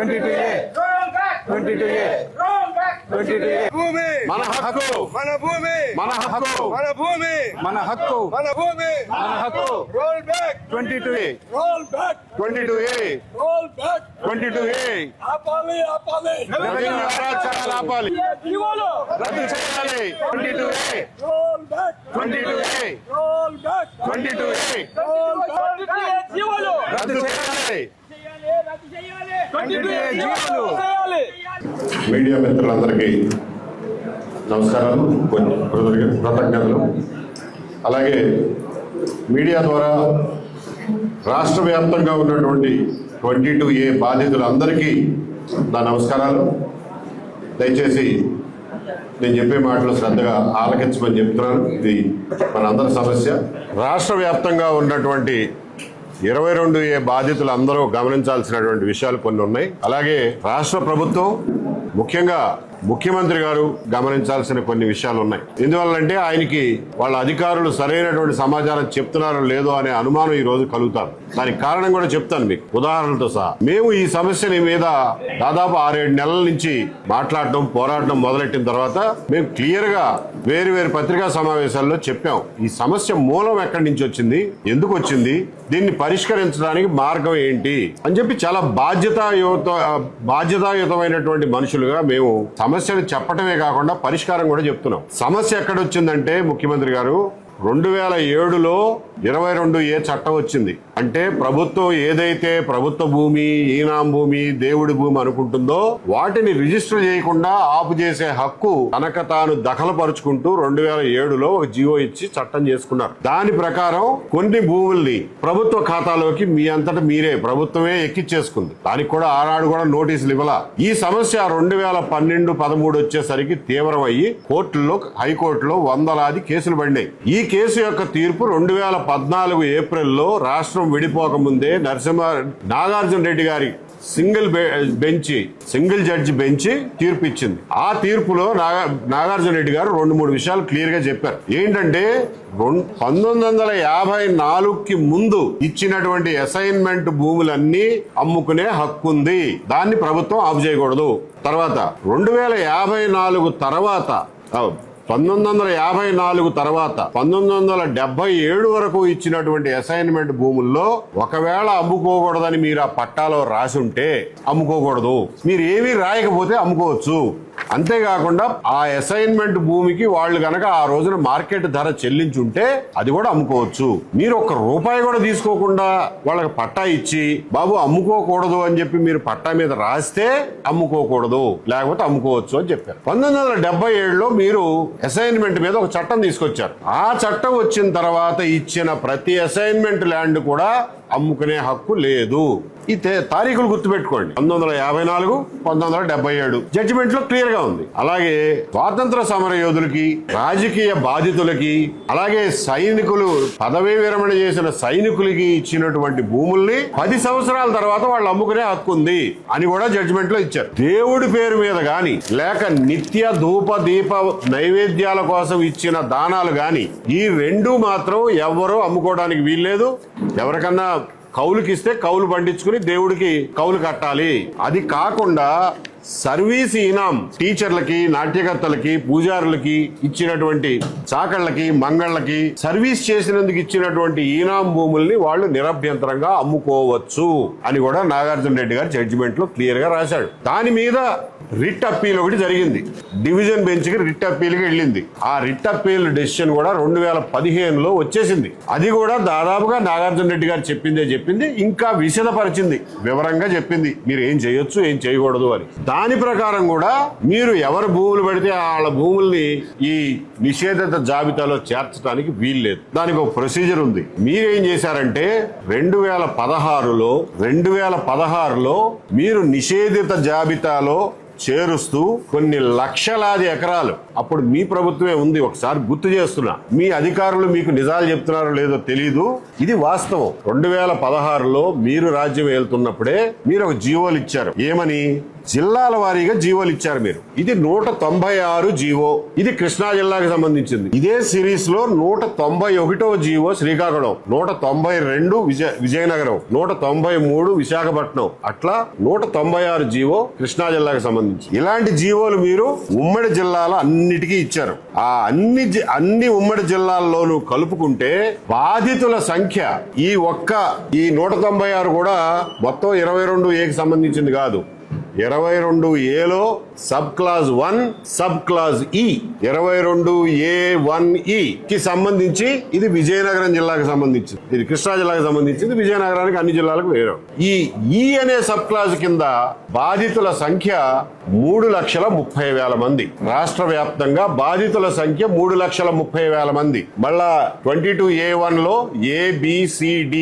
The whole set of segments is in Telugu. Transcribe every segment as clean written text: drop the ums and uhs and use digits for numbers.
22A 22A 22A భూమి మన హక్కు మన భూమి మన హక్కు మన భూమి మన హక్కు మన భూమి మన హక్కు roll back 22A roll back 22A roll back 22A ఆపాలి ఆపాలి రెవెన్యూ అరాచకాలు ఆపాలి జీవోలు రద్దు చేయాలి 22A roll back 22A roll back 22A roll back జీవోలు రద్దు చేయాలి 22 జీవోలు చేయాలి. మీడియా మిత్రులందరికీ నమస్కారాలు, కృతజ్ఞతలు. అలాగే మీడియా ద్వారా రాష్ట్ర వ్యాప్తంగా ఉన్నటువంటి 22A బాధితులందరికీ నా నమస్కారాలు. దయచేసి నేను చెప్పే మాటలు శ్రద్ధగా ఆలకించమని చెప్తున్నాను. ఇది మనందరి సమస్య. రాష్ట్ర వ్యాప్తంగా ఉన్నటువంటి 22A బాధితులు అందరూ గమనించాల్సినటువంటి విషయాలు కొన్ని ఉన్నాయి. అలాగే రాష్ట్ర ప్రభుత్వం, ముఖ్యంగా ముఖ్యమంత్రి గారు గమనించాల్సిన కొన్ని విషయాలు ఉన్నాయి. ఎందువల్లంటే ఆయనకి వాళ్ళ అధికారులు సరైనటువంటి సమాచారం చెప్తున్నారో లేదో అనే అనుమానం ఈ రోజు కలుగుతారు. దానికి కారణం కూడా చెప్తాను మీకు ఉదాహరణలతో సహా. మేము ఈ సమస్యని మీద దాదాపు 6-7 నెలల నుంచి మాట్లాడటం, పోరాటం మొదలెట్టిన తర్వాత మేము క్లియర్ గా వేరు పత్రికా సమావేశాల్లో చెప్పాం. ఈ సమస్య మూలం ఎక్కడి నుంచి వచ్చింది, ఎందుకు వచ్చింది, దీన్ని పరిష్కరించడానికి మార్గం ఏంటి అని చెప్పి చాలా బాధ్యతాయుతమైనటువంటి మనుషులుగా మేము సమస్యను చెప్పటమే కాకుండా పరిష్కారం కూడా చెప్తున్నాం. సమస్య ఎక్కడొచ్చిందంటే ముఖ్యమంత్రి గారు 2007లో 22A చట్టం వచ్చింది. అంటే ప్రభుత్వం ఏదైతే ప్రభుత్వ భూమి, ఈనాం భూమి, దేవుడి భూమి అనుకుంటుందో వాటిని రిజిస్టర్ చేయకుండా ఆపు చేసే హక్కు తనకు తాను దఖలుపరుచుకుంటూ 2007లో ఒక జీవో ఇచ్చి చట్టం చేసుకున్నారు. దాని ప్రకారం కొన్ని భూముల్ని ప్రభుత్వ ఖాతాలోకి మీ అంతటా మీరే ప్రభుత్వమే ఎక్కిచ్చేసుకుంది. దానికి కూడా ఆనాడు కూడా నోటీసులు ఇవ్వాల. ఈ సమస్య 2012-13 వచ్చేసరికి తీవ్రమయ్యి కోర్టుల్లో, హైకోర్టులో వందలాది కేసులు పడినాయి. ఈ కేసు యొక్క తీర్పు 2014 ఏప్రిల్లో రాష్ట్రం విడిపోక ముందే నాగార్జున రెడ్డి గారి సింగిల్ జడ్జి బెంచి తీర్పు ఇచ్చింది. ఆ తీర్పులో నాగార్జున రెడ్డి గారు 2-3 విషయాలు క్లియర్ గా చెప్పారు. ఏంటంటే 1954కి ముందు ఇచ్చినటువంటి అసైన్మెంట్ భూములన్నీ అమ్ముకునే హక్కు ఉంది. దాన్ని ప్రభుత్వం ఆపు చేయకూడదు. తర్వాత 2054 తర్వాత 1954 తర్వాత 1977 వరకు ఇచ్చినటువంటి అసైన్మెంట్ భూముల్లో ఒకవేళ అమ్ముకోకూడదని మీరు ఆ పట్టాలో రాసి ఉంటే అమ్ముకోకూడదు. మీరు ఏమీ రాయకపోతే అమ్ముకోవచ్చు. అంతేకాకుండా ఆ అసైన్మెంట్ భూమికి వాళ్ళు గనక ఆ రోజున మార్కెట్ ధర చెల్లించుంటే అది కూడా అమ్ముకోవచ్చు. మీరు ₹1 కూడా తీసుకోకుండా వాళ్ళకి పట్టా ఇచ్చి బాబు అమ్ముకోకూడదు అని చెప్పి మీరు పట్టా మీద రాస్తే అమ్ముకోకూడదు, లేకపోతే అమ్ముకోవచ్చు అని చెప్పారు. 1977లో మీరు అసైన్మెంట్ మీద ఒక చట్టం తీసుకొచ్చారు. ఆ చట్టం వచ్చిన తర్వాత ఇచ్చిన ప్రతి అసైన్మెంట్ ల్యాండ్ కూడా అమ్ముకునే హక్కు లేదు. ఈ తారీఖులు గుర్తుపెట్టుకోండి. 1954, 1977 జడ్జిమెంట్ లో క్లియర్ గా ఉంది. అలాగే స్వాతంత్ర సమర యోధులకి, రాజకీయ బాధితులకి, అలాగే సైనికులు, పదవీ విరమణ చేసిన సైనికులకి ఇచ్చినటువంటి భూముల్ని 10 సంవత్సరాల తర్వాత వాళ్ళు అమ్ముకునే హక్కు ఉంది అని కూడా జడ్జిమెంట్ లో ఇచ్చారు. దేవుడి పేరు మీద గాని లేక నిత్య ధూప దీప నైవేద్యాల కోసం ఇచ్చిన దానాలు గాని ఈ రెండు మాత్రం ఎవరూ అమ్ముకోవడానికి వీల్లేదు. ఎవరికన్నా కౌలుకి ఇస్తే కౌలు పండించుకుని దేవుడికి కౌలు కట్టాలి. అది కాకుండా సర్వీస్ ఈనాం టీచర్లకి, నాట్యకర్తలకి, పూజారులకి ఇచ్చినటువంటి చాకళ్ళకి, మంగళ్ళకి సర్వీస్ చేసినందుకు ఇచ్చినటువంటి ఈనాం భూముల్ని వాళ్ళు నిరభ్యంతరంగా అమ్ముకోవచ్చు అని కూడా నాగార్జున రెడ్డి గారు జడ్జిమెంట్ లో క్లియర్ గా రాశాడు. దాని మీద రిట్ అప్పీల్ ఒకటి జరిగింది. డివిజన్ బెంచ్ కి రిట్ అప్పీల్ కి వెళ్ళింది. ఆ రిట్ అప్పీల్ డెసిషన్ కూడా 2015లో వచ్చేసింది. అది కూడా దాదాపుగా నాగార్జున రెడ్డి గారు చెప్పింది ఇంకా విశదపరిచింది, వివరంగా చెప్పింది మీరు ఏం చేయొచ్చు, ఏం చేయకూడదు అని. దాని ప్రకారం కూడా మీరు ఎవరు భూములు పడితే వాళ్ళ భూముల్ని ఈ నిషేధిత జాబితాలో చేర్చడానికి వీల్లేదు. దానికి ఒక ప్రొసీజర్ ఉంది. మీరేం చేశారంటే 2016లో మీరు నిషేధిత జాబితాలో చేరుస్తూ కొన్ని లక్షలాది ఎకరాలు, అప్పుడు మీ ప్రభుత్వమే ఉంది, ఒకసారి గుర్తు చేస్తున్నా, మీ అధికారులు మీకు నిజాలు చెప్తున్నారో లేదో తెలీదు, ఇది వాస్తవం. 2016లో మీరు రాజ్యం వెళ్తున్నప్పుడే మీరు ఒక జీవోలు ఇచ్చారు. ఏమని? జిల్లాల వారీగా జీవోలు ఇచ్చారు మీరు. ఇది 196 జీవో. ఇది కృష్ణా జిల్లాకి సంబంధించింది. ఇదే సిరీస్ లో 191వ జీవో శ్రీకాకుళం, 192 విజయనగరం, 193 విశాఖపట్నం, అట్లా 196 జీవో కృష్ణా జిల్లాకి సంబంధించి. ఇలాంటి జీవోలు మీరు ఉమ్మడి జిల్లాలో అన్నిటికీ ఇచ్చారు. ఆ అన్ని ఉమ్మడి జిల్లాల్లోనూ కలుపుకుంటే బాధితుల సంఖ్య ఈ 196 కూడా మొత్తం 22A సంబంధించింది కాదు. 22A sub clause 1 sub clause E 22A1E కి సంబంధించి ఇది విజయనగరం జిల్లాకు సంబంధించింది. ఇది కృష్ణా జిల్లాకు సంబంధించింది. విజయనగరానికి అన్ని జిల్లాలకు వేరు. ఈ E అనే సబ్ క్లాజ్ కింద బాధితుల సంఖ్య 3,30,000 మంది. రాష్ట్ర వ్యాప్తంగా బాధితుల సంఖ్య 3,30,000 మంది. మళ్ళా 22A1 లో ABCD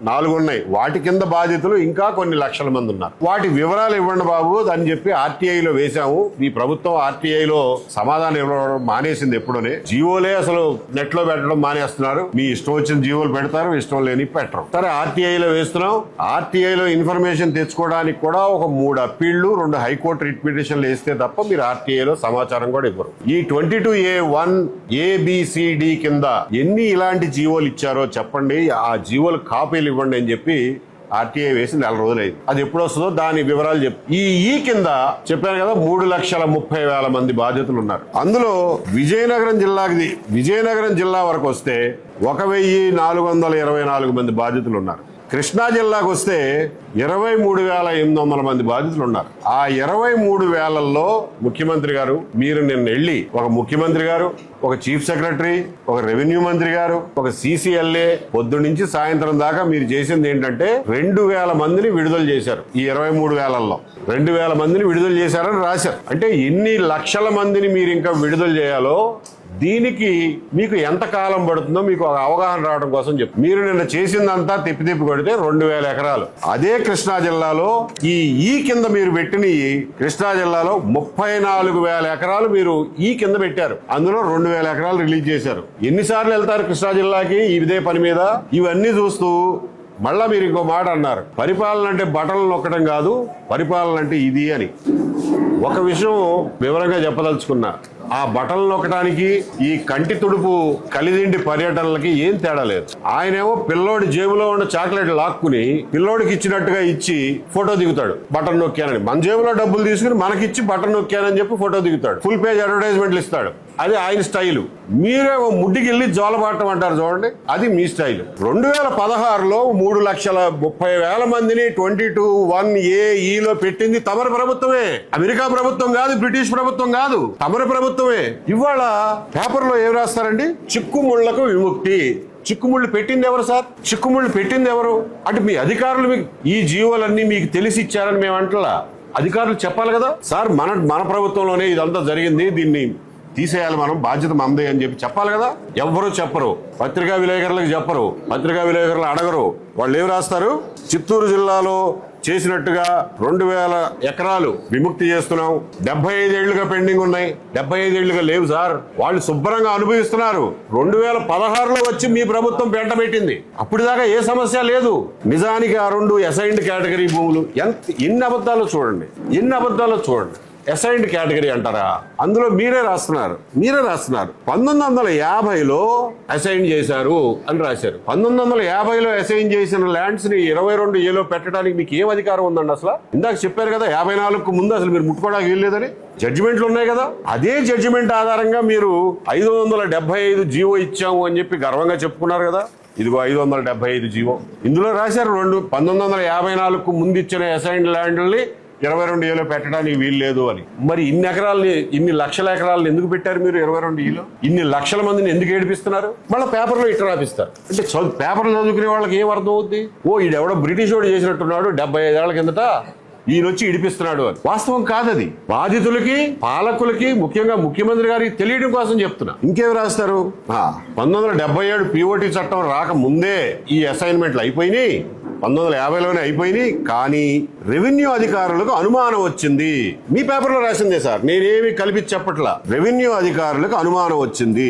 4 ఉన్నాయి. వాటి కింద బాధితులు ఇంకా కొన్ని లక్షల మంది ఉన్నారు. వాటి వివరాలు ఇవ్వండి బాబు అని చెప్పి ఆర్టీఐలో వేశాము. ఈ ప్రభుత్వం ఆర్టీఐలో సమాధానం ఇవ్వడం మానేసింది. ఎప్పుడనే జీవోలే అసలు నెట్ లో పెట్టడం మానేస్తున్నారు. మీ ఇష్టం వచ్చిన జీవోలు పెడతారు, ఇష్టం లేని పెట్టరు. సరే ఆర్టీఐలో వేస్తున్నాం. ఆర్టీఐలో ఇన్ఫర్మేషన్ తెచ్చుకోవడానికి కూడా ఒక 3 అప్పీళ్లు 2 హైకోర్టు రిట్ పిటిషన్లు వేస్తే తప్ప మీరు ఆర్టీఐలో సమాచారం కూడా ఇవ్వరు. ఈ 22A1 ABCD కింద ఎన్ని ఇలాంటి జీవోలు ఇచ్చారో చెప్పండి, ఆ జీవోలు కాపీలు ఇవ్వండి అని చెప్పి ఆర్టీఐ వేసి 4 రోజులైంది. అది ఎప్పుడు వస్తుందో దాని వివరాలు చెప్పి ఈ కింద చెప్పాను కదా 3,30,000 మంది బాధితులు ఉన్నారు. అందులో విజయనగరం జిల్లా వరకు వస్తే 1,424 మంది బాధితులు ఉన్నారు. కృష్ణా జిల్లాకు వస్తే 23,800 మంది బాధితులు ఉన్నారు. ఆ 23,000లో ముఖ్యమంత్రి గారు మీరు నిన్న వెళ్ళి ఒక ముఖ్యమంత్రి గారు, ఒక చీఫ్ సెక్రటరీ, ఒక రెవెన్యూ మంత్రి గారు, ఒక CCLA పొద్దు నుంచి సాయంత్రం దాకా మీరు చేసింది ఏంటంటే 2,000 మందిని విడుదల చేశారు. ఈ 23,000లో 2,000 మందిని విడుదల చేశారని రాశారు. అంటే ఎన్ని లక్షల మందిని మీరు ఇంకా విడుదల చేయాలో దీనికి మీకు ఎంత కాలం పడుతుందో మీకు ఒక అవగాహన రావడం కోసం చెప్పి మీరు నిన్న చేసిందంతా తిప్పి కొడితే 2,000 ఎకరాలు. అదే కృష్ణా జిల్లాలో ఈ కింద మీరు పెట్టిన కృష్ణా జిల్లాలో 34,000 ఎకరాలు మీరు ఈ కింద పెట్టారు. అందులో 2,000 ఎకరాలు రిలీజ్ చేశారు. ఎన్నిసార్లు వెళ్తారు కృష్ణా జిల్లాకి ఇదే పని మీద? ఇవన్నీ చూస్తూ మళ్ళా మీరు ఇంకో మాట అన్నారు, పరిపాలన అంటే బటన్లు నొక్కడం కాదు, పరిపాలన అంటే ఇది అని. ఒక విషయం వివరంగా చెప్పదలుచుకున్నా, ఆ బటన్లు నొక్కడానికి ఈ కంటి తుడుపు కలిదిండి పర్యటనలకి ఏం తేడా లేదు. ఆయనేమో పిల్లోడి జేబులో ఉన్న చాక్లెట్ లాక్కుని పిల్లోడికి ఇచ్చినట్టుగా ఇచ్చి ఫోటో దిగుతాడు బటన్ నొక్కానని. మన జేబులో డబ్బులు తీసుకుని మనకిచ్చి బటన్ నొక్కానని చెప్పి ఫోటో దిగుతాడు. ఫుల్ పేజ్ అడ్వర్టైజ్మెంట్లు ఇస్తాడు. అది ఆయన స్టైలు. మీరే ముడ్డికెళ్ళి జోలబాటం అంటారు చూడండి, అది మీ స్టైల్. 2016లో 3,30,000 మందిని 22(1)A(E)లో పెట్టింది తమరి ప్రభుత్వమే. అమెరికా ప్రభుత్వం కాదు, బ్రిటిష్ ప్రభుత్వం కాదు, తమరి ప్రభుత్వమే. ఇవాళ పేపర్లో ఏం రాస్తారండి? చిక్కుముళ్లకు విముక్తి. చిక్కుముళ్ళు పెట్టింది ఎవరు సార్? చిక్కుముళ్ళు పెట్టింది ఎవరు? అంటే మీ అధికారులు మీకు ఈ జీవోలన్నీ మీకు తెలిసి ఇచ్చారని మేము అంటలా. అధికారులు చెప్పాలి కదా సార్, మన ప్రభుత్వంలోనే ఇదంతా జరిగింది, దీన్ని తీసేయాలి, మనం బాధ్యత మనదే అని చెప్పి చెప్పాలి కదా. ఎవ్వరూ చెప్పరు. పత్రికా విలేకరులకు చెప్పరు. పత్రికా విలేకరులు అడగరు. వాళ్ళు ఏం రాస్తారు? చిత్తూరు జిల్లాలో చేసినట్టుగా 2,000 ఎకరాలు విముక్తి చేస్తున్నాం, 75 ఏళ్లుగా పెండింగ్ ఉన్నాయి. 75 ఏళ్లుగా లేవు సార్, వాళ్ళు శుభ్రంగా అనుభవిస్తున్నారు. 2016లో వచ్చి మీ ప్రభుత్వం పెంట పెట్టింది. అప్పుడు దాకా ఏ సమస్య లేదు. నిజానికి ఆ 2 అసైన్డ్ కేటగిరీ భూములు ఎన్ని అబద్ధాలు చూడండి, ఎన్ని అబద్ధాలు చూడండి. అసైన్డ్ కేటగిరీ అంటారా? అందులో మీరే రాస్తున్నారు. 1950లో అసైన్ చేశారు అని రాశారు. 1950లో అసైన్ చేసిన ల్యాండ్స్ ని 22A పెట్టడానికి మీకు ఏం అధికారం ఉందండి అసలు? ఇందాక చెప్పారు కదా 54కు ముందు అసలు మీరు ముట్టుకోవడానికి వీల్లేదని. జడ్జిమెంట్లు ఉన్నాయి కదా. అదే జడ్జిమెంట్ ఆధారంగా మీరు 575 జీవో ఇచ్చాము అని చెప్పి గర్వంగా చెప్పుకున్నారు కదా. ఇదిగో 575 జీవో ఇందులో రాశారు. 1954కు ముందు ఇచ్చిన అసైన్డ్ ల్యాండ్ని 22A పెట్టడానికి వీలు లేదు అని. మరి ఇన్ని లక్షల ఎకరాలను ఎందుకు పెట్టారు మీరు 22A? ఇన్ని లక్షల మందిని ఎందుకు ఏడిపిస్తున్నారు? మళ్ళీ పేపర్లో ఇట్లా రాపిస్తారు. అంటే పేపర్లు చదువుకునే వాళ్ళకి ఏం అర్థం అవుద్ది? ఈడెవడో బ్రిటిష్ వాడు చేసినట్టున్నాడు 75 ఏళ్ల కిందట, ఈయన వచ్చి ఇడిపిస్తున్నాడు అని. వాస్తవం కాదది. బాధితులకి, పాలకులకి, ముఖ్యంగా ముఖ్యమంత్రి గారికి తెలియడం కోసం చెప్తున్నా. ఇంకేం రాస్తారు? 1977 POT చట్టం రాక ముందే ఈ అసైన్మెంట్లు అయిపోయినాయి. 1950లోనే అయిపోయినాయి. కానీ రెవెన్యూ అధికారులకు అనుమానం వచ్చింది. మీ పేపర్లో రాసిందే సార్, నేనేమి కల్పించి చెప్పట్లా. రెవెన్యూ అధికారులకు అనుమానం వచ్చింది,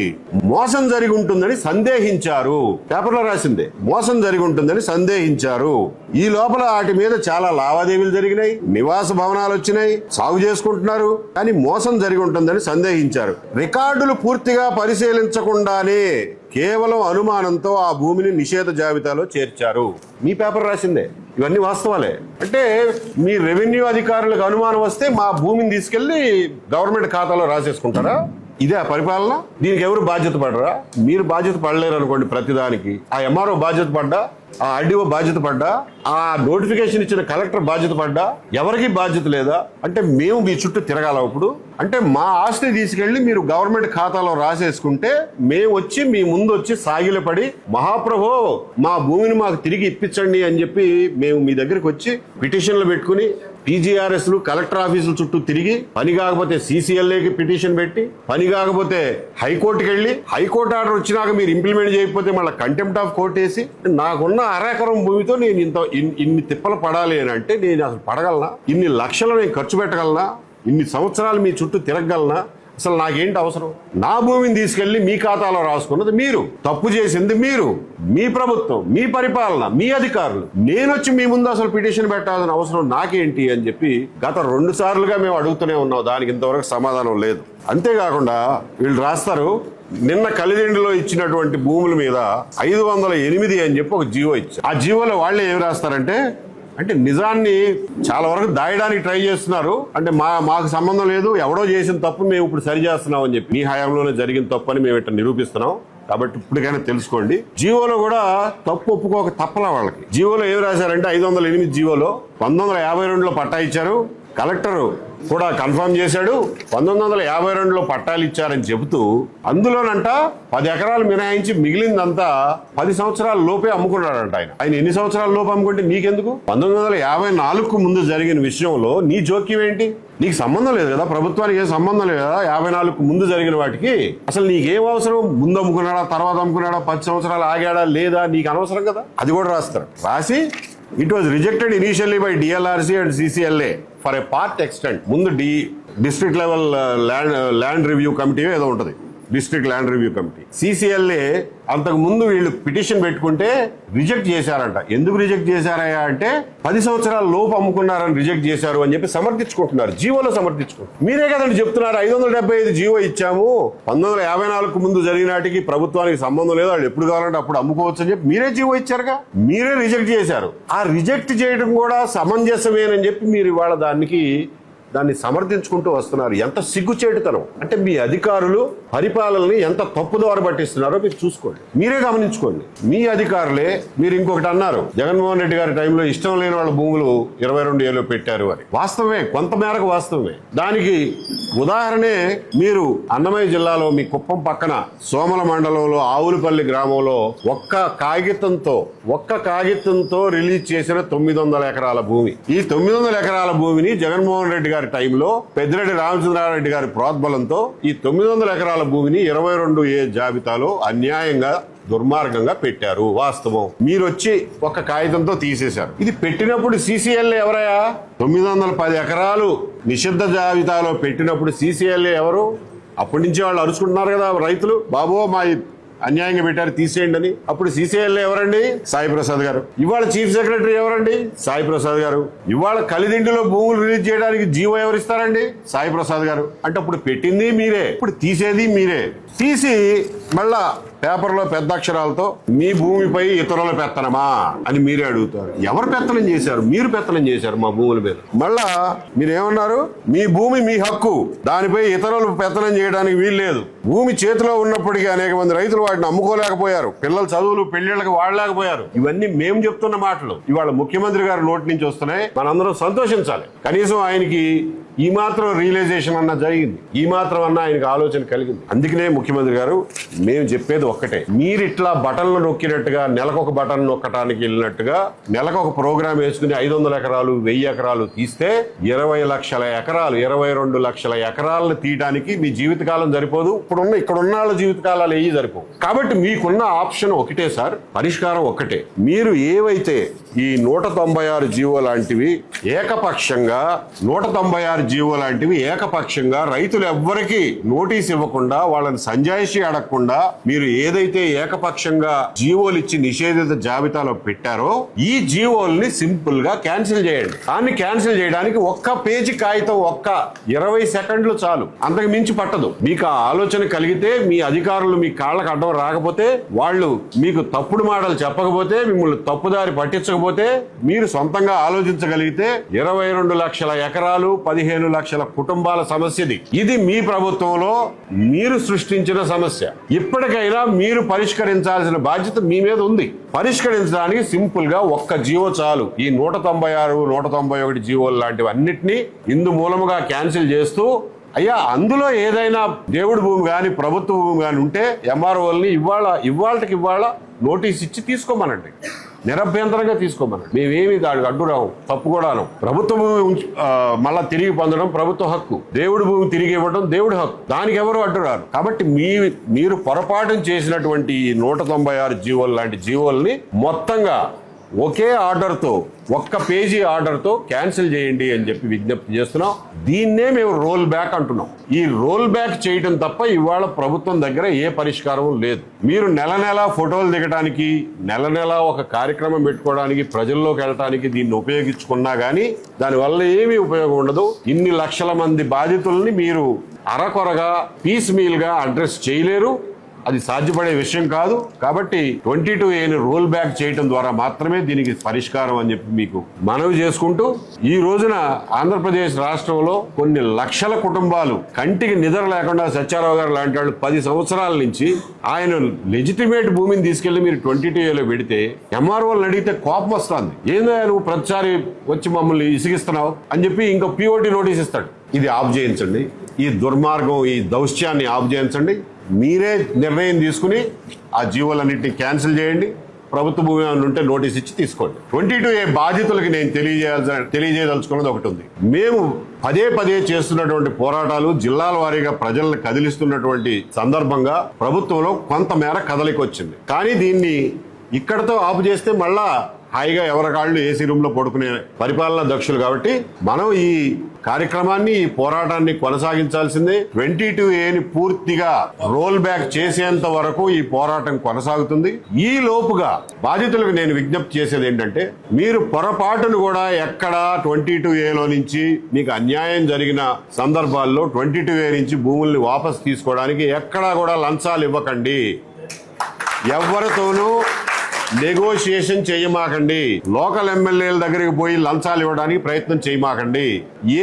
మోసం జరిగి ఉంటుందని సందేహించారు. పేపర్లో రాసిందే, మోసం జరిగి ఉంటుందని సందేహించారు. ఈ లోపల వాటి మీద చాలా లావాదేవీలు జరిగినాయి, నివాస భవనాలు వచ్చినాయి, సాగు చేసుకుంటున్నారు. కానీ మోసం జరిగి ఉంటుందని సందేహించారు. రికార్డులు పూర్తిగా పరిశీలించకుండానే కేవలం అనుమానంతో ఆ భూమిని నిషేధ జాబితాలో చేర్చారు. మీ పేపర్ రాసిందే, ఇవన్నీ వాస్తవాలే. అంటే మీ రెవెన్యూ అధికారులకు అనుమానం వస్తే మా భూమిని తీసుకెళ్లి గవర్నమెంట్ ఖాతాలో రాసేసుకుంటారా? ఇదే ఆ పరిపాలన? దీనికి ఎవరు బాధ్యత పడరా? మీరు బాధ్యత పడలేరు అనుకోండి ప్రతిదానికి. ఆ ఎంఆర్ఓ బాధ్యత పడ్డా, ఆ ఆర్డీఓ బాధ్యత పడ్డా, ఆ నోటిఫికేషన్ ఇచ్చిన కలెక్టర్ బాధ్యత పడ్డా, ఎవరికి బాధ్యత లేదా? అంటే మేము మీ చుట్టూ తిరగాల ఇప్పుడు? అంటే మా ఆస్తిని తీసుకెళ్లి మీరు గవర్నమెంట్ ఖాతాలో రాసేసుకుంటే మేము వచ్చి మీ ముందు వచ్చి సాగిలపడి, మహాప్రభో మా భూమిని మాకు తిరిగి ఇప్పించండి అని చెప్పి మేము మీ దగ్గరికి వచ్చి పిటిషన్లు పెట్టుకుని పీజీఆర్ఎస్లు కలెక్టర్ ఆఫీసుల చుట్టూ తిరిగి, పని కాకపోతే CCLAకి పిటిషన్ పెట్టి, పని కాకపోతే హైకోర్టుకి వెళ్ళి, హైకోర్టు ఆర్డర్ వచ్చినాక మీరు ఇంప్లిమెంట్ చేయకపోతే మళ్ళీ కంటెంప్ట్ ఆఫ్ కోర్ట్ వేసి, నాకున్న అరెకరం భూమితో నేను ఇన్ని తిప్పలు పడాలి అని అంటే నేను అసలు పడగలనా? ఇన్ని లక్షలు నేను ఖర్చు పెట్టగలనా? ఇన్ని సంవత్సరాలు మీ చుట్టూ తిరగగలనా? అసలు నాకేంటి అవసరం? నా భూమిని తీసుకెళ్లి మీ ఖాతాలో రాసుకున్నది మీరు, తప్పు చేసింది మీరు, మీ ప్రభుత్వం, మీ పరిపాలన, మీ అధికారులు. నేను వచ్చి మీ ముందు అసలు పిటిషన్ పెట్టాల్సిన అవసరం నాకేంటి అని చెప్పి గత 2 సార్లుగా మేము అడుగుతూనే ఉన్నాం. దానికి ఇంతవరకు సమాధానం లేదు. అంతేకాకుండా వీళ్ళు రాస్తారు, నిన్న కలిదిండిలో ఇచ్చినటువంటి భూముల మీద 508 అని చెప్పి ఒక జీవో ఇచ్చారు. ఆ జీవోలో వాళ్ళే ఏం అంటే నిజాన్ని చాలా వరకు దాయడానికి ట్రై చేస్తున్నారు. అంటే మాకు సంబంధం లేదు, ఎవడో చేసిన తప్పు మేము ఇప్పుడు సరి చేస్తున్నాం అని చెప్పి, మీ హయాంలోనే జరిగిన తప్పు అని మేము ఇట్లా నిరూపిస్తున్నాం. కాబట్టి ఇప్పటికైనా తెలుసుకోండి. జీవోలో కూడా తప్పు ఒప్పుకోక తప్పలా వాళ్ళకి. జీవోలో ఏం రాశారంటే 508 జీవోలో 1952లో పట్టా ఇచ్చారు, కలెక్టర్ కూడా కన్ఫర్మ్ చేశాడు, 1952లో పట్టాలు ఇచ్చారని చెబుతూ అందులోనంట 10 ఎకరాలు మినహాయించి మిగిలిందంతా 10 సంవత్సరాల లోపే అమ్ముకున్నాడంట. ఆయన ఎన్ని సంవత్సరాల లోపు అమ్ముకుంటే నీకెందుకు? 1954కు ముందు జరిగిన విషయంలో నీ జోక్యం ఏంటి? నీకు సంబంధం లేదు కదా, ప్రభుత్వానికి ఏం సంబంధం లేదు కదా 54కు ముందు జరిగిన వాటికి. అసలు నీకేం అవసరం? ముందు అమ్ముకున్నాడా, తర్వాత అమ్ముకున్నాడా, 10 సంవత్సరాలు ఆగాడా లేదా, నీకు అనవసరం కదా. అది కూడా రాస్తారు. రాసి it was rejected initially by DLRC and CCLA for a part extent. ముందు district level land review committee ఏదో ఉంటుంది, district land review committee. CCLA అంతకు ముందు వీళ్ళు పిటిషన్ పెట్టుకుంటే రిజెక్ట్ చేశారంట. ఎందుకు రిజెక్ట్ చేశారయ్యా అంటే 10 సంవత్సరాల లోపు అమ్ముకున్నారని రిజెక్ట్ చేశారు అని చెప్పి సమర్థించుకుంటున్నారు, జీవోలో సమర్థించుకుంటున్నారు. మీరే కదండి చెప్తున్నారు 575 జీవో ఇచ్చాము, 1954కు ముందు జరిగినాటికి ప్రభుత్వానికి సంబంధం లేదు, వాళ్ళు ఎప్పుడు కావాలంటే అప్పుడు అమ్ముకోవచ్చు అని చెప్పి మీరే జీవో ఇచ్చారుగా, మీరే రిజెక్ట్ చేశారు. ఆ రిజెక్ట్ చేయడం కూడా సమంజసమేనని చెప్పి మీరు ఇవాళ దాన్ని సమర్థించుకుంటూ వస్తున్నారు. ఎంత సిగ్గుచేటుతనం అంటే మీ అధికారులు పరిపాలనని ఎంత తప్పుదోవ పట్టిస్తున్నారో మీరు చూసుకోండి, మీరే గమనించుకోండి. మీ అధికారులే. మీరు ఇంకొకటి అన్నారు, జగన్మోహన్ రెడ్డి గారి టైంలో ఇష్టం లేని వాళ్ళ భూములు 22 ఏళ్ళు పెట్టారు అని. వాస్తవమే, కొంతమేరకు వాస్తవమే. దానికి ఉదాహరణే మీరు అన్నమయ్య జిల్లాలో మీ కుప్పం పక్కన సోమల మండలంలో ఆవులపల్లి గ్రామంలో ఒక్క కాగితంతో రిలీజ్ చేసిన 900 ఎకరాల భూమి. ఈ 900 ఎకరాల భూమిని జగన్మోహన్ రెడ్డి గారి టైంలో పెద్దిరెడ్డి రామచంద్రారెడ్డి గారి ప్రోద్బలంతో ఈ 900 ఎకరాల భూమిని 22A జాబితాలో అన్యాయంగా దుర్మార్గంగా పెట్టారు. వాస్తవం. మీరు వచ్చి ఒక కాగితంతో తీసేశారు. ఇది పెట్టినప్పుడు CCLA ఎవరయ్యా? 910 ఎకరాలు నిషిద్ధ జాబితాలో పెట్టినప్పుడు CCLA ఎవరు? అప్పటి నుంచి వాళ్ళు అరుచుకుంటున్నారు కదా రైతులు, బాబో మా అన్యాయంగా పెట్టారు తీసేయండి అని. అప్పుడు CCLA ఎవరండి? సాయి ప్రసాద్ గారు. ఇవాళ చీఫ్ సెక్రటరీ ఎవరండి? సాయి ప్రసాద్ గారు. ఇవాళ కలిదిండిలో భూములు రిలీజ్ చేయడానికి జీవో ఎవరిస్తారండి? సాయి ప్రసాద్ గారు. అంటే అప్పుడు పెట్టింది మీరే, ఇప్పుడు తీసేది మీరే. తీసి మళ్ళా పేపర్లో పెద్ద అక్షరాలతో మీ భూమిపై ఇతరుల పెత్తనమా అని మీరే అడుగుతారు. ఎవరు పెత్తనం చేశారు? మీరు పెత్తనం చేశారు మా భూముల మీద. మళ్ళా మీరేమన్నారు? మీ భూమి మీ హక్కు, దానిపై ఇతరులు పెత్తనం చేయడానికి వీల్లేదు. భూమి చేతిలో ఉన్నప్పటికీ అనేక మంది రైతులు వాటిని అమ్ముకోలేకపోయారు, పిల్లల చదువులు పెళ్లిళ్ళకి వాడలేకపోయారు. ఇవన్నీ మేము చెప్తున్న మాటలు ఇవాళ ముఖ్యమంత్రి గారి నోటి నుంచి వస్తున్నాయి. మనందరం సంతోషించాలి. కనీసం ఆయనకి ఈ మాత్రం రియలైజేషన్ అన్న జరిగింది, ఈ మాత్రం అన్న ఆయనకు ఆలోచన కలిగింది. అందుకనే ముఖ్యమంత్రి గారు మేము చెప్పేది ఒక్కటే. మీరు ఇట్లా బటన్లు నొక్కినట్టుగా నెలకొక బటన్ నొక్కడానికి వెళ్ళినట్టుగా నెలకొక ప్రోగ్రామ్ వేసుకుని 500 ఎకరాలు 1000 ఎకరాలు తీస్తే 20 లక్షల ఎకరాలు 22 లక్షల ఎకరాలను తీయడానికి మీ జీవితకాలం సరిపోదు. ఇక్కడున్న వాళ్ళ జీవితకాలాలు ఏవి సరిపోవు. కాబట్టి మీకున్న ఆప్షన్ ఒకటే సార్, పరిష్కారం ఒక్కటే. మీరు ఏవైతే ఈ 196 జీవో లాంటివి ఏకపక్షంగా 196 జీవో లాంటివి ఏకపక్షంగా రైతులు ఎవ్వరికి నోటీస్ ఇవ్వకుండా వాళ్ళని సంజాయిషి అడగకుండా మీరు ఏదైతే ఏకపక్షంగా జీవోలు ఇచ్చి నిషేధిత జాబితాలో పెట్టారో ఈ జీవోల్ని సింపుల్ గా క్యాన్సిల్ చేయండి. దాన్ని క్యాన్సిల్ చేయడానికి ఒక్క పేజీ కాగితం ఒక్క 20 సెకండ్లు చాలు, అంతకు మించి పట్టదు. మీకు ఆ ఆలోచన కలిగితే, మీ అధికారులు మీ కాళ్ళకు అడ్డం రాకపోతే, వాళ్ళు మీకు తప్పుడు మాటలు చెప్పకపోతే, మిమ్మల్ని తప్పుదారి పట్టించకపోతే, మీరు సొంతంగా ఆలోచించగలిగితే 22 లక్షల ఎకరాలు 15 లక్షల కుటుంబాల సమస్యది. ఇది మీ ప్రభుత్వంలో మీరు సృష్టించిన సమస్య. ఇప్పటికైనా మీరు పరిష్కరించాల్సిన బాధ్యత మీ మీద ఉంది. పరిష్కరించడానికి సింపుల్ గా ఒక్క జీవో చాలు. ఈ 196, 191 జీవోలు లాంటివి అన్నిటినీ ఇందు మూలముగా క్యాన్సిల్ చేస్తూ, అయ్యా అందులో ఏదైనా దేవుడి భూమి కానీ ప్రభుత్వ భూమి కానీ ఉంటే ఎంఆర్ఓల్ని ఇవాళకి నోటీస్ ఇచ్చి తీసుకోమనండి, నిరభ్యంతరంగా తీసుకోమనండి. మేమేమి దానికి అడ్డురావు, తప్పు కూడాను. ప్రభుత్వ భూమి మళ్ళా తిరిగి పొందడం ప్రభుత్వ హక్కు, దేవుడి భూమి తిరిగి ఇవ్వడం దేవుడి హక్కు, దానికి ఎవరు అడ్డురారు. కాబట్టి మీరు పొరపాటు చేసినటువంటి ఈ 196 జీవోలు లాంటి జీవోల్ని మొత్తంగా ఒకే ఆర్డర్తో, ఒక్క పేజీ ఆర్డర్తో క్యాన్సిల్ చేయండి అని చెప్పి విజ్ఞప్తి చేస్తున్నాం. దీన్నే మేము రోల్ బ్యాక్ అంటున్నాం. ఈ రోల్ బ్యాక్ చేయడం తప్ప ఇవాళ ప్రభుత్వం దగ్గర ఏ పరిష్కారం లేదు. మీరు నెల ఫోటోలు దిగడానికి, నెల ఒక కార్యక్రమం పెట్టుకోవడానికి, ప్రజల్లోకి వెళ్ళడానికి దీన్ని ఉపయోగించుకున్నా గానీ దానివల్ల ఏమీ ఉపయోగం ఉండదు. ఇన్ని లక్షల మంది బాధితుల్ని మీరు అరకొరగా పీస్ మీల్ గా అడ్రస్ చేయలేరు. అది సాధ్యపడే విషయం కాదు. కాబట్టి 22A రోల్ బ్యాక్ చేయడం ద్వారా మాత్రమే దీనికి పరిష్కారం అని చెప్పి మీకు మనవి చేసుకుంటూ, ఈ రోజున ఆంధ్రప్రదేశ్ రాష్ట్రంలో కొన్ని లక్షల కుటుంబాలు కంటికి నిద్ర లేకుండా సత్యారావు గారు లాంటి వాళ్ళు 10 సంవత్సరాల నుంచి ఆయన లెజిటిమేట్ భూమిని తీసుకెళ్లి మీరు 22Aలో పెడితే ఎంఆర్ఓలను అడిగితే కోపం వస్తుంది. ఏందో నువ్వు ప్రతిసారి వచ్చి మమ్మల్ని ఇసిగిస్తున్నావు అని చెప్పి ఇంకో పిఓటి నోటీస్ ఇస్తాడు. ఇది ఆఫ్ చేయించండి. ఈ దుర్మార్గం, ఈ దౌశ్యాన్ని ఆఫ్ చేయించండి. మీరే నిర్ణయం తీసుకుని ఆ జీవోలన్నింటినీ క్యాన్సిల్ చేయండి. ప్రభుత్వ భూమి ఉంటే నోటీస్ ఇచ్చి తీసుకోండి. 22A బాధితులకి నేను తెలియజేయదలుచుకున్నది ఒకటి ఉంది. మేము పదే చేస్తున్నటువంటి పోరాటాలు జిల్లాల వారీగా ప్రజలను కదిలిస్తున్నటువంటి సందర్భంగా ప్రభుత్వంలో కొంతమేర కదలిక వచ్చింది. కానీ దీన్ని ఇక్కడతో ఆపు చేస్తే మళ్ళా హాయిగా ఎవరికాళ్ళు ఏసీ రూమ్ లో పడుకునే పరిపాలనా దక్షులు. కాబట్టి మనం ఈ కార్యక్రమాన్ని, ఈ పోరాటాన్ని కొనసాగించాల్సిందే. 22Aని పూర్తిగా రోల్ బ్యాక్ చేసేంత వరకు ఈ పోరాటం కొనసాగుతుంది. ఈ లోపుగా బాధితులకు నేను విజ్ఞప్తి చేసేది ఏంటంటే, మీరు పొరపాటును కూడా ఎక్కడ 22Aలో నుంచి మీకు అన్యాయం జరిగిన సందర్భాల్లో 22A నుంచి భూముల్ని వాపసు తీసుకోవడానికి ఎక్కడా కూడా లంచాలు ఇవ్వకండి. ఎవరితోనూ నెగోషియేషన్ చేయమాకండి. లోకల్ ఎమ్మెల్యేల దగ్గరికి పోయి లంచాలు ఇవ్వడానికి ప్రయత్నం చేయమాకండి.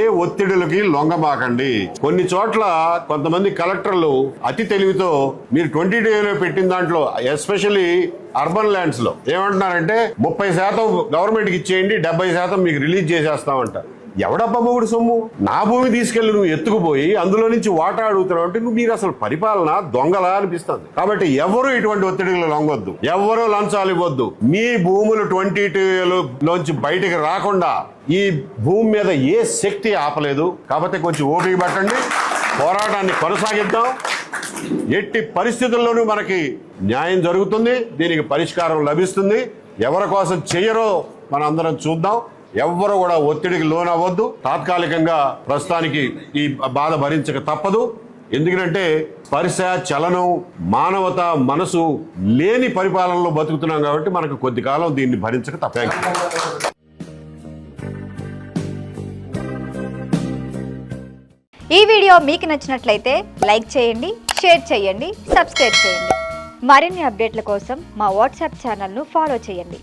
ఏ ఒత్తిడులకి లొంగమాకండి. కొన్ని చోట్ల కొంతమంది కలెక్టర్లు అతి తెలివితో మీరు 22Aలో పెట్టిన దాంట్లో, ఎస్పెషల్లీ అర్బన్ ల్యాండ్స్ లో ఏమంటున్నారంటే 30% గవర్నమెంట్ కి ఇచ్చేయండి, 70% మీకు రిలీజ్ చేసేస్తామంట. ఎవడబ్బా మొగుడు సొమ్ము? నా భూమి తీసుకెళ్లి నువ్వు ఎత్తుకుపోయి అందులో నుంచి వాటా అడుగుతున్నావు అంటే మీరు అసలు పరిపాలన దొంగలా అనిపిస్తుంది. కాబట్టి ఎవరు ఇటువంటి ఒత్తిడిలో లొంగొద్దు, ఎవరు లంచాలు ఇవ్వద్దు. మీ భూములు 22Aలోంచి బయటికి రాకుండా ఈ భూమి మీద ఏ శక్తి ఆపలేదు. కాబట్టి కొంచెం ఓపిక పట్టండి, పోరాటాన్ని కొనసాగిద్దాం. ఎట్టి పరిస్థితుల్లోనూ మనకి న్యాయం జరుగుతుంది, దీనికి పరిష్కారం లభిస్తుంది. ఎవరి కోసం చెయ్యరో మనం అందరం చూద్దాం. ఎవ్వరు కూడా ఒత్తిడికి లోనవ్వద్దు. తాత్కాలికంగా ప్రస్తుతానికి ఈ బాధ భరించక తప్పదు. ఎందుకంటే స్పర్శ, చలనం, మానవత, మనసు లేని పరిపాలనలో బతుకుతున్నాం కాబట్టి మనకు కొద్ది కాలం దీన్ని భరించక తప్పదు. ఈ వీడియో మీకు నచ్చినట్లయితే లైక్ చేయండి, షేర్ చేయండి, సబ్స్క్రైబ్ చేయండి. మరిన్ని అప్డేట్ల కోసం మా వాట్సాప్ ఛానల్ను ఫాలో చేయండి.